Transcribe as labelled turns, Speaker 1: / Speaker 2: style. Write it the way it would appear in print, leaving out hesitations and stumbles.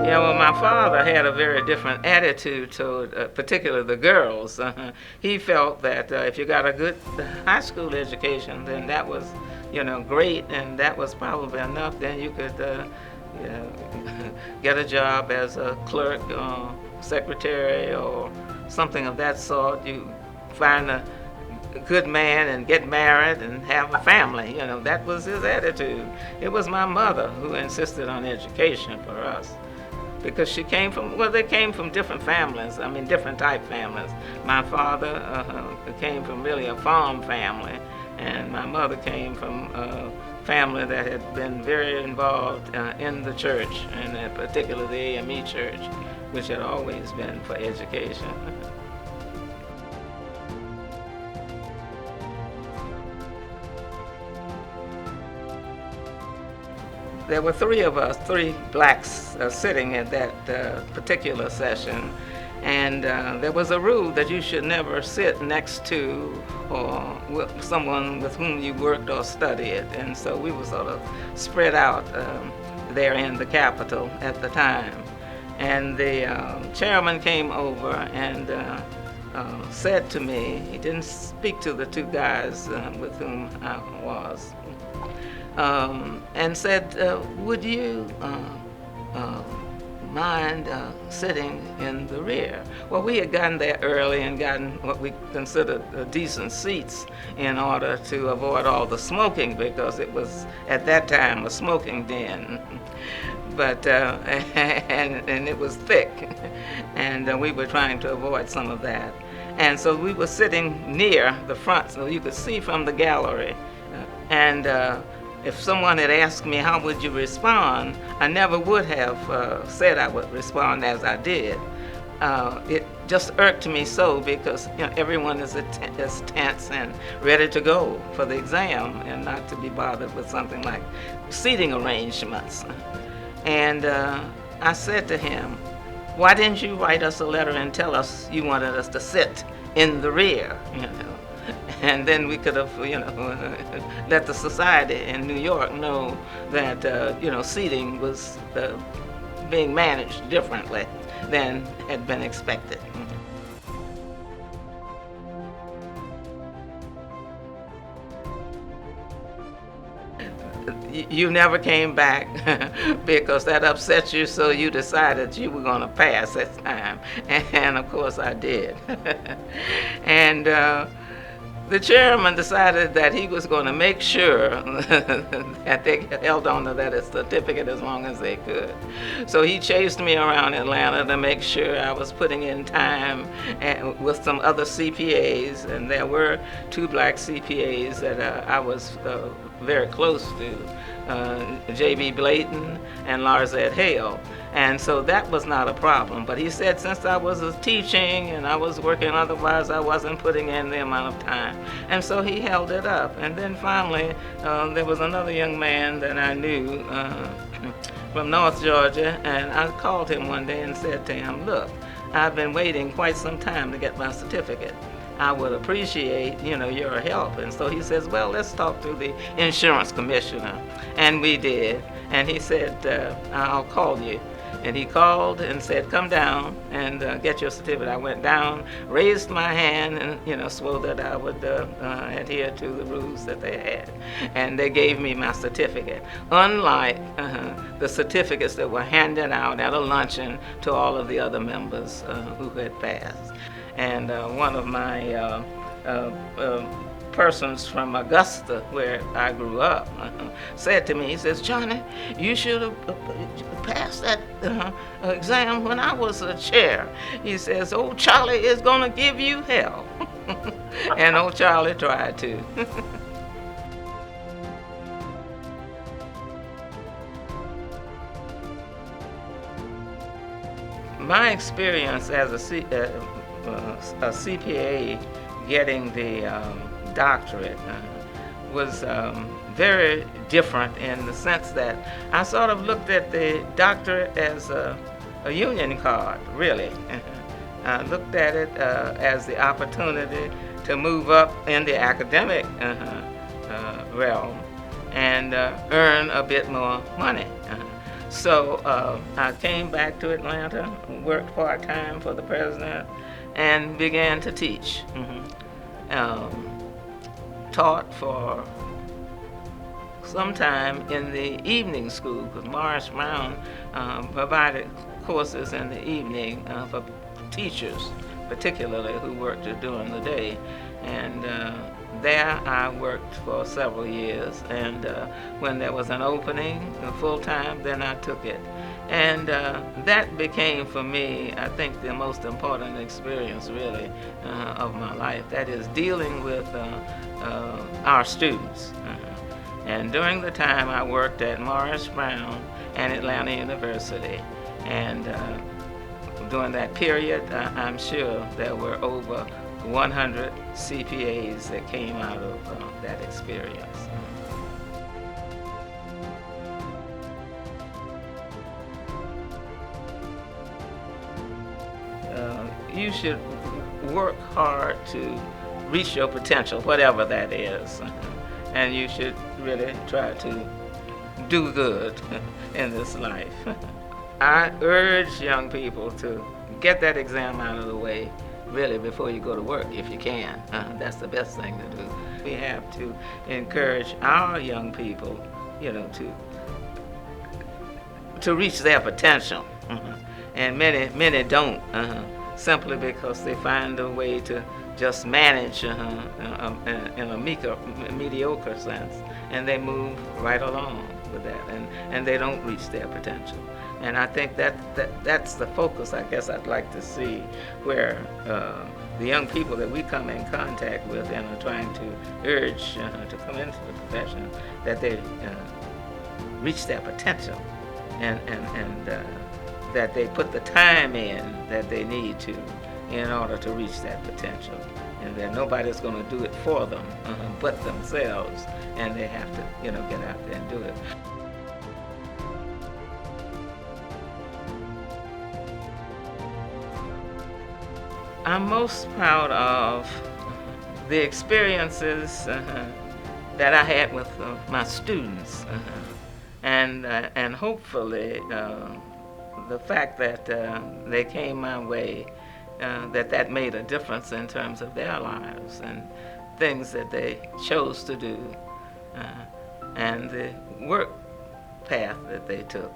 Speaker 1: Yeah, well, my father had a very different attitude toward, particularly the girls. He felt that if you got a good high school education, then that was, great, and that was probably enough. Then you could, get a job as a clerk, or secretary, or something of that sort. You find a good man and get married and have a family. That was his attitude. It was my mother who insisted on education for us, because they came from different families. I mean, different type families. My father came from really a farm family, and my mother came from a family that had been very involved in the church, and particularly the AME church, which had always been for education. There were three of us, three blacks, sitting at that particular session, and there was a rule that you should never sit next to or with someone with whom you worked or studied, and so we were sort of spread out there in the Capitol at the time. And the chairman came over and said to me, he didn't speak to the two guys with whom I was, and said, would you mind sitting in the rear? Well, we had gotten there early and gotten what we considered decent seats in order to avoid all the smoking, because it was at that time a smoking den. But and it was thick, and we were trying to avoid some of that. And so we were sitting near the front, so you could see from the gallery. And if someone had asked me how would you respond, I never would have said I would respond as I did. It just irked me so, because everyone is tense and ready to go for the exam, and not to be bothered with something like seating arrangements. And I said to him, why didn't you write us a letter and tell us you wanted us to sit in the rear? And then we could have, let the society in New York know that, seating was being managed differently than had been expected. You never came back because that upset you, so you decided you were going to pass that time. And of course I did. And the chairman decided that he was going to make sure that they held on to that certificate as long as they could. So he chased me around Atlanta to make sure I was putting in time with some other CPAs, and there were two black CPAs that I was very close to, J.B. Blayton and Larzette Hale. And so that was not a problem. But he said since I was teaching and I was working otherwise, I wasn't putting in the amount of time. And so he held it up. And then finally, there was another young man that I knew from North Georgia, and I called him one day and said to him, look, I've been waiting quite some time to get my certificate. I would appreciate, your help. And so he says, well, let's talk to the insurance commissioner. And we did. And he said, I'll call you. And he called and said, come down and get your certificate. I went down, raised my hand, and, swore that I would adhere to the rules that they had. And they gave me my certificate, unlike the certificates that were handed out at a luncheon to all of the other members who had passed. And one of my persons from Augusta, where I grew up, said to me, he says, Johnnie, you should have passed that exam when I was a chair. He says, old Charlie is going to give you hell. And old Charlie tried to. My experience as a CPA getting the doctorate was very different, in the sense that I sort of looked at the doctorate as a union card, really. I looked at it as the opportunity to move up in the academic realm and earn a bit more money. So I came back to Atlanta, worked part-time for the president, and began to teach. Taught for some time in the evening school, because Morris Brown provided courses in the evening for teachers, particularly who worked during the day. And there I worked for several years, and when there was an opening full-time, then I took it. And that became for me, I think, the most important experience really of my life. That is dealing with our students. And during the time I worked at Morris Brown and Atlanta University, and during that period, I'm sure there were over 100 CPAs that came out of that experience. You should work hard to reach your potential, whatever that is. And you should really try to do good in this life. I urge young people to get that exam out of the way really before you go to work, if you can. That's the best thing to do. We have to encourage our young people, to reach their potential. And many don't, simply because they find a way to just manage in a mediocre sense, and they move right along with that, and they don't reach their potential. And I think that's the focus, I guess, I'd like to see, where the young people that we come in contact with and are trying to urge to come into the profession, that they reach their potential, and that they put the time in that they need to in order to reach that potential, and that nobody's going to do it for them but themselves, and they have to get out there and do it. I'm most proud of the experiences that I had with my students, and hopefully the fact that they came my way, that made a difference in terms of their lives and things that they chose to do, and the work path that they took.